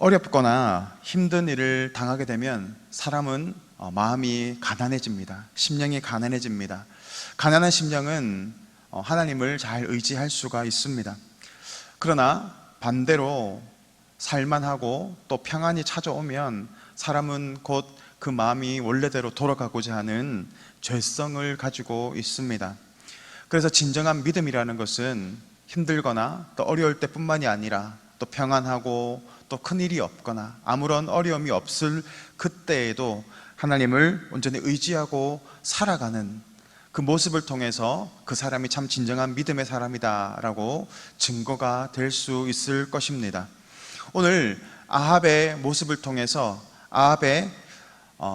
어렵거나 힘든 일을 당하게 되면 사람은 마음이 가난해집니다. 심령이 가난해집니다. 가난한 심령은 하나님을 잘 의지할 수가 있습니다. 그러나 반대로 살만하고 또 평안이 찾아오면 사람은 곧 그 마음이 원래대로 돌아가고자 하는 죄성을 가지고 있습니다. 그래서 진정한 믿음이라는 것은 힘들거나 또 어려울 때뿐만이 아니라 또 평안하고 또 큰일이 없거나 아무런 어려움이 없을 그때에도 하나님을 온전히 의지하고 살아가는 그 모습을 통해서 그 사람이 참 진정한 믿음의 사람이다라고 증거가 될 수 있을 것입니다. 오늘 아합의 모습을 통해서 아합의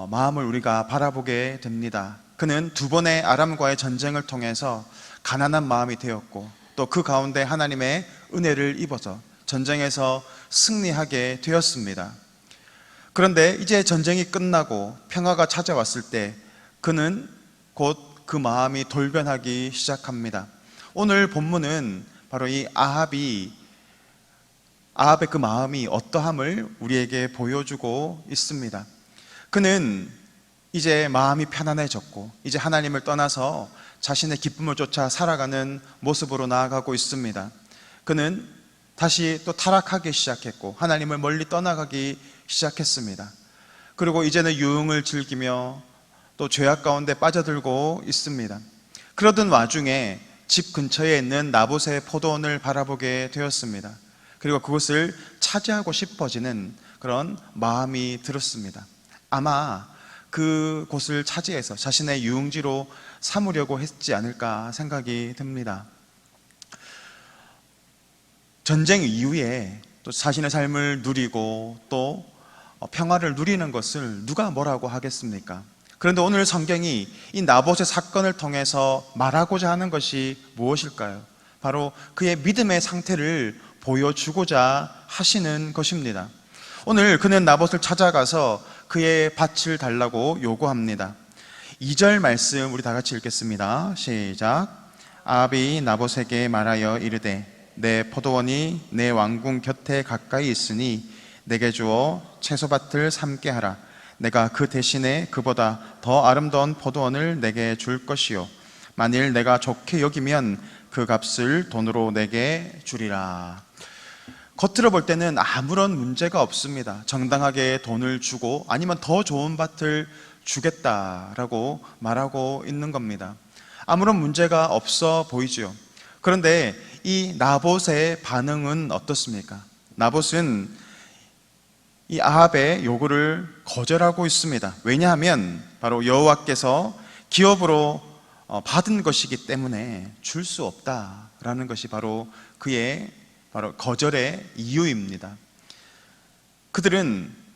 마음을 우리가 바라보게 됩니다. 그는 두 번의 아람과의 전쟁을 통해서 가난한 마음이 되었고 또 그 가운데 하나님의 은혜를 입어서 전쟁에서 승리하게 되었습니다. 그런데 이제 전쟁이 끝나고 평화가 찾아왔을 때 그는 곧 그 마음이 돌변하기 시작합니다. 오늘 본문은 바로 이 아합의 그 마음이 어떠함을 우리에게 보여주고 있습니다. 그는 이제 마음이 편안해졌고 이제 하나님을 떠나서 자신의 기쁨을 쫓아 살아가는 모습으로 나아가고 있습니다. 그는 다시 또 타락하기 시작했고 하나님을 멀리 떠나가기 시작했습니다. 그리고 이제는 유흥을 즐기며 또 죄악 가운데 빠져들고 있습니다. 그러던 와중에 집 근처에 있는 나봇의 포도원을 바라보게 되었습니다. 그리고 그것을 차지하고 싶어지는 그런 마음이 들었습니다. 아마 그 곳을 차지해서 자신의 유흥지로 삼으려고 했지 않을까 생각이 듭니다. 전쟁 이후에 또 자신의 삶을 누리고 또 평화를 누리는 것을 누가 뭐라고 하겠습니까? 그런데 오늘 성경이 이 나봇의 사건을 통해서 말하고자 하는 것이 무엇일까요? 바로 그의 믿음의 상태를 보여주고자 하시는 것입니다. 오늘 그는 나봇을 찾아가서 그의 밭을 달라고 요구합니다. 2절 말씀 우리 다 같이 읽겠습니다. 시작. 아합이 나봇에게 말하여 이르되 내 포도원이 내 왕궁 곁에 가까이 있으니 내게 주어 채소밭을 삼게 하라. 내가 그 대신에 그보다 더 아름다운 포도원을 내게 줄 것이요 만일 내가 좋게 여기면 그 값을 돈으로 내게 주리라. 겉으로 볼 때는 아무런 문제가 없습니다. 정당하게 돈을 주고 아니면 더 좋은 밭을 주겠다라고 말하고 있는 겁니다. 아무런 문제가 없어 보이죠. 그런데 이 나봇의 반응은 어떻습니까? 나봇은 이 아합의 요구를 거절하고 있습니다. 왜냐하면 바로 여호와께서 기업으로 받은 것이기 때문에 줄 수 없다라는 것이 바로 그의 거절의 이유입니다.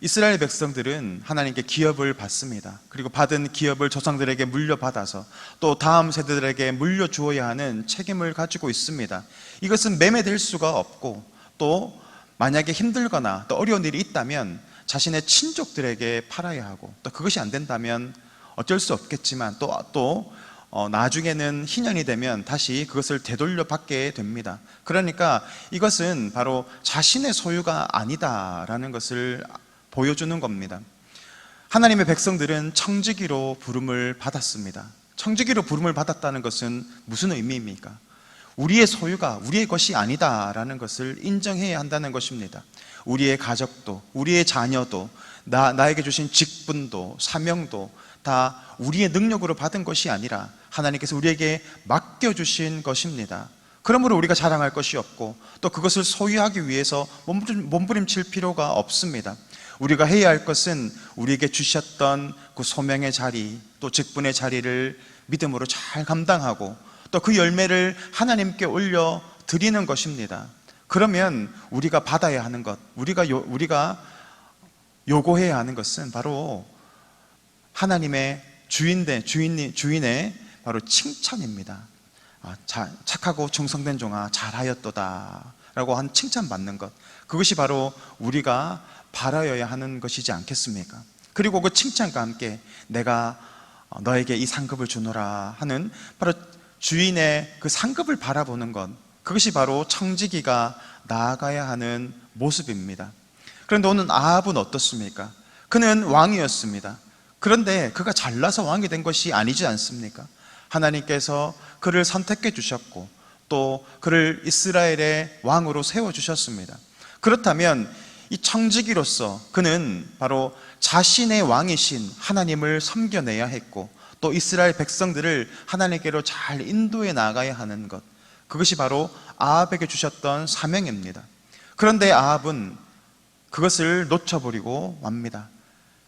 이스라엘 백성들은 하나님께 기업을 받습니다. 그리고 받은 기업을 조상들에게 물려받아서 또 다음 세대들에게 물려주어야 하는 책임을 가지고 있습니다. 이것은 매매될 수가 없고 또 만약에 힘들거나 또 어려운 일이 있다면 자신의 친족들에게 팔아야 하고 또 그것이 안 된다면 어쩔 수 없겠지만 또 나중에는 희년이 되면 다시 그것을 되돌려 받게 됩니다. 그러니까 이것은 바로 자신의 소유가 아니다라는 것을 보여주는 겁니다. 하나님의 백성들은 청지기로 부름을 받았습니다. 청지기로 부름을 받았다는 것은 무슨 의미입니까? 우리의 소유가 우리의 것이 아니다라는 것을 인정해야 한다는 것입니다. 우리의 가족도 우리의 자녀도 나에게 주신 직분도 사명도 다 우리의 능력으로 받은 것이 아니라 하나님께서 우리에게 맡겨주신 것입니다. 그러므로 우리가 자랑할 것이 없고 또 그것을 소유하기 위해서 몸부림칠 필요가 없습니다. 우리가 해야 할 것은 우리에게 주셨던 그 소명의 자리 또 직분의 자리를 믿음으로 잘 감당하고 또 그 열매를 하나님께 올려 드리는 것입니다. 그러면 우리가 받아야 하는 것, 우리가 요구해야 하는 것은 바로 하나님의 주인의 바로 칭찬입니다. 착하고 충성된 종아 잘하였도다 라고 한 칭찬받는 것, 그것이 바로 우리가 바라여야 하는 것이지 않겠습니까? 그리고 그 칭찬과 함께 내가 너에게 이 상급을 주노라 하는 바로 주인의 그 상급을 바라보는 것, 그것이 바로 청지기가 나아가야 하는 모습입니다. 그런데 오늘 아합은 어떻습니까? 그는 왕이었습니다. 그런데 그가 잘나서 왕이 된 것이 아니지 않습니까? 하나님께서 그를 선택해 주셨고 또 그를 이스라엘의 왕으로 세워주셨습니다. 그렇다면 이 청지기로서 그는 바로 자신의 왕이신 하나님을 섬겨내야 했고 또 이스라엘 백성들을 하나님께로 잘 인도해 나가야 하는 것, 그것이 바로 아합에게 주셨던 사명입니다. 그런데 아합은 그것을 놓쳐버리고 맙니다.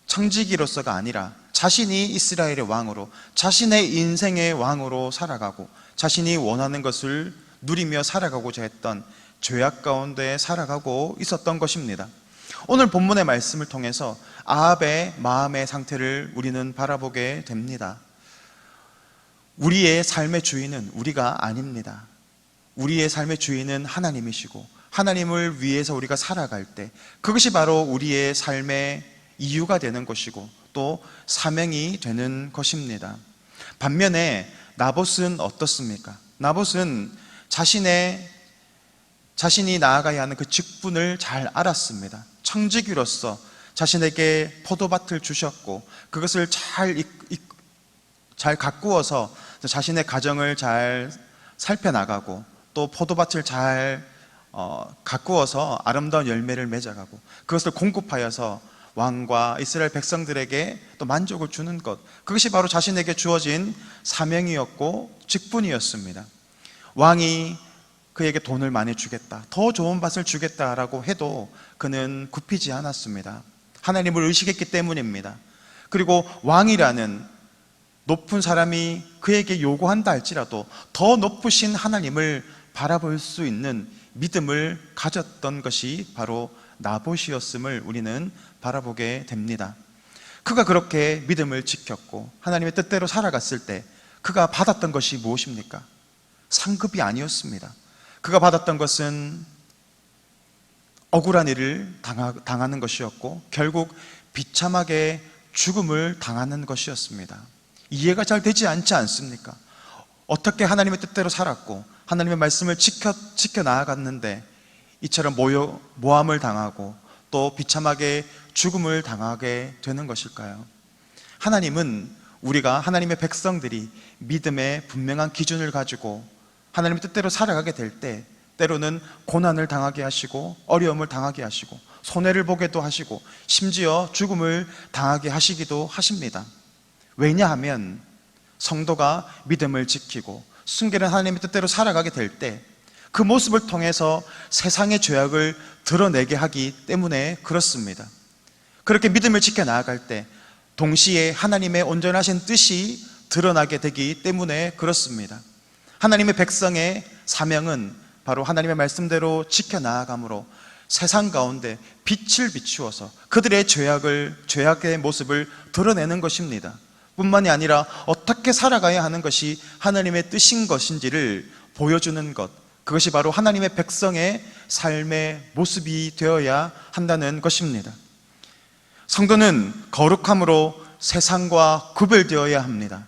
청지기로서가 아니라 자신이 이스라엘의 왕으로, 자신의 인생의 왕으로 살아가고 자신이 원하는 것을 누리며 살아가고자 했던 죄악 가운데 살아가고 있었던 것입니다. 오늘 본문의 말씀을 통해서 아합의 마음의 상태를 우리는 바라보게 됩니다. 우리의 삶의 주인은 우리가 아닙니다. 우리의 삶의 주인은 하나님이시고 하나님을 위해서 우리가 살아갈 때 그것이 바로 우리의 삶의 이유가 되는 것이고 또 사명이 되는 것입니다. 반면에 나봇은 어떻습니까? 나봇은 자신이 나아가야 하는 그 직분을 잘 알았습니다. 청지기로서 자신에게 포도밭을 주셨고 그것을 잘 가꾸어서 자신의 가정을 잘 살펴나가고 또 포도밭을 잘 가꾸어서 아름다운 열매를 맺어가고 그것을 공급하여서 왕과 이스라엘 백성들에게 또 만족을 주는 것, 그것이 바로 자신에게 주어진 사명이었고 직분이었습니다. 왕이 그에게 돈을 많이 주겠다, 더 좋은 밭을 주겠다라고 해도 그는 굽히지 않았습니다. 하나님을 의식했기 때문입니다. 그리고 왕이라는 높은 사람이 그에게 요구한다 할지라도 더 높으신 하나님을 바라볼 수 있는 믿음을 가졌던 것이 바로 나봇이었음을 우리는 바라보게 됩니다. 그가 그렇게 믿음을 지켰고 하나님의 뜻대로 살아갔을 때 그가 받았던 것이 무엇입니까? 상급이 아니었습니다. 그가 받았던 것은 억울한 일을 당하는 것이었고 결국 비참하게 죽음을 당하는 것이었습니다. 이해가 잘 되지 않지 않습니까? 어떻게 하나님의 뜻대로 살았고 하나님의 말씀을 지켜 나아갔는데 이처럼 모함을 당하고 또 비참하게 죽음을 당하게 되는 것일까요? 하나님은 우리가 하나님의 백성들이 믿음의 분명한 기준을 가지고 하나님의 뜻대로 살아가게 될 때 때로는 고난을 당하게 하시고 어려움을 당하게 하시고 손해를 보게도 하시고 심지어 죽음을 당하게 하시기도 하십니다. 왜냐하면 성도가 믿음을 지키고 순결한 하나님의 뜻대로 살아가게 될 때 그 모습을 통해서 세상의 죄악을 드러내게 하기 때문에 그렇습니다. 그렇게 믿음을 지켜 나아갈 때 동시에 하나님의 온전하신 뜻이 드러나게 되기 때문에 그렇습니다. 하나님의 백성의 사명은 바로 하나님의 말씀대로 지켜 나아감으로 세상 가운데 빛을 비추어서 그들의 죄악의 모습을 드러내는 것입니다. 뿐만이 아니라 어떻게 살아가야 하는 것이 하나님의 뜻인 것인지를 보여주는 것, 그것이 바로 하나님의 백성의 삶의 모습이 되어야 한다는 것입니다. 성도는 거룩함으로 세상과 구별되어야 합니다.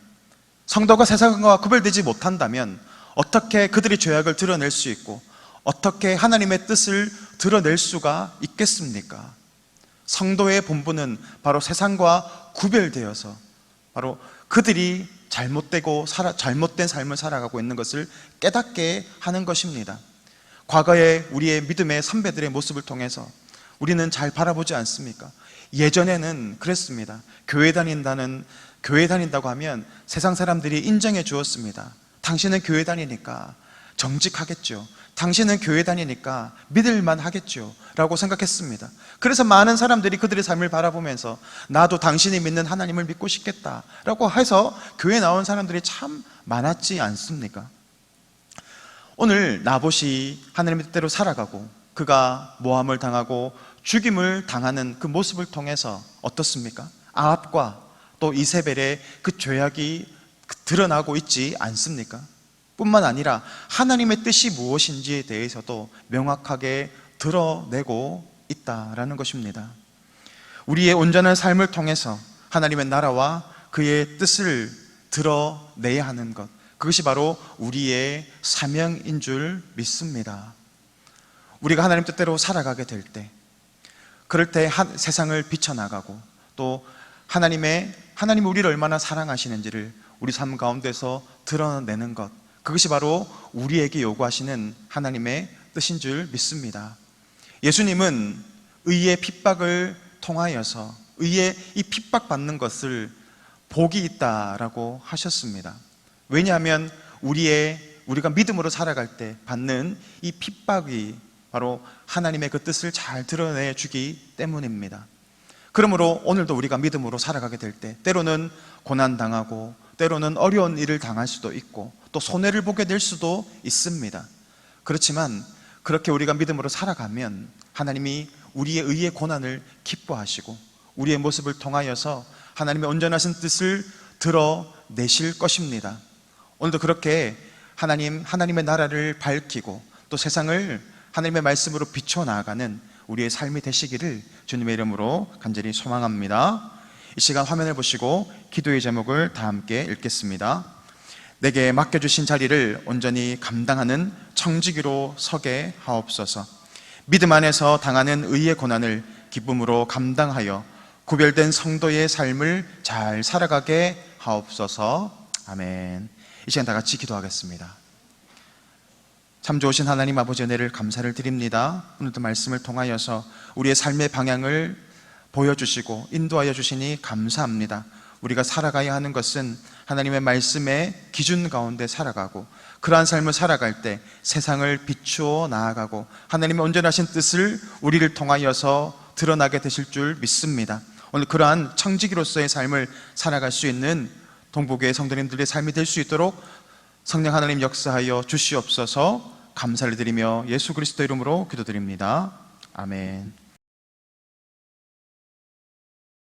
성도가 세상과 구별되지 못한다면 어떻게 그들의 죄악을 드러낼 수 있고 어떻게 하나님의 뜻을 드러낼 수가 있겠습니까? 성도의 본분은 바로 세상과 구별되어서 바로 그들이 잘못된 삶을 살아가고 있는 것을 깨닫게 하는 것입니다. 과거에 우리의 믿음의 선배들의 모습을 통해서 우리는 잘 바라보지 않습니까? 예전에는 그랬습니다. 교회 다닌다고 하면 세상 사람들이 인정해 주었습니다. 당신은 교회 다니니까 정직하겠죠. 당신은 교회 다니니까 믿을만 하겠죠 라고 생각했습니다. 그래서 많은 사람들이 그들의 삶을 바라보면서 나도 당신이 믿는 하나님을 믿고 싶겠다 라고 해서 교회에 나온 사람들이 참 많았지 않습니까? 오늘 나봇이 하나님의 뜻대로 살아가고 그가 모함을 당하고 죽임을 당하는 그 모습을 통해서 어떻습니까? 아합과 또 이세벨의 그 죄악이 드러나고 있지 않습니까? 뿐만 아니라 하나님의 뜻이 무엇인지에 대해서도 명확하게 드러내고 있다라는 것입니다. 우리의 온전한 삶을 통해서 하나님의 나라와 그의 뜻을 드러내야 하는 것, 그것이 바로 우리의 사명인 줄 믿습니다. 우리가 하나님 뜻대로 살아가게 될 때 그럴 때 세상을 비춰나가고 또 하나님이 우리를 얼마나 사랑하시는지를 우리 삶 가운데서 드러내는 것, 그것이 바로 우리에게 요구하시는 하나님의 뜻인 줄 믿습니다. 예수님은 의의 핍박을 통하여서 의의 이 핍박받는 것을 복이 있다라고 하셨습니다. 왜냐하면 우리가 믿음으로 살아갈 때 받는 이 핍박이 바로 하나님의 그 뜻을 잘 드러내 주기 때문입니다. 그러므로 오늘도 우리가 믿음으로 살아가게 될 때 때로는 고난당하고 때로는 어려운 일을 당할 수도 있고 또 손해를 보게 될 수도 있습니다. 그렇지만 그렇게 우리가 믿음으로 살아가면 하나님이 우리의 의의 고난을 기뻐하시고 우리의 모습을 통하여서 하나님의 온전하신 뜻을 드러내실 것입니다. 오늘도 그렇게 하나님의 나라를 밝히고 또 세상을 하나님의 말씀으로 비춰나가는 우리의 삶이 되시기를 주님의 이름으로 간절히 소망합니다. 이 시간 화면을 보시고 기도의 제목을 다 함께 읽겠습니다. 내게 맡겨주신 자리를 온전히 감당하는 청지기로 서게 하옵소서. 믿음 안에서 당하는 의의 고난을 기쁨으로 감당하여 구별된 성도의 삶을 잘 살아가게 하옵소서. 아멘. 이 시간 다 같이 기도하겠습니다. 참 좋으신 하나님 아버지 은혜를 감사를 드립니다. 오늘도 말씀을 통하여서 우리의 삶의 방향을 보여주시고 인도하여 주시니 감사합니다. 우리가 살아가야 하는 것은 하나님의 말씀의 기준 가운데 살아가고 그러한 삶을 살아갈 때 세상을 비추어 나아가고 하나님의 온전하신 뜻을 우리를 통하여서 드러나게 되실 줄 믿습니다. 오늘 그러한 청지기로서의 삶을 살아갈 수 있는 동북교회 성도님들의 삶이 될 수 있도록 성령 하나님 역사하여 주시옵소서. 감사를 드리며 예수 그리스도 이름으로 기도드립니다. 아멘.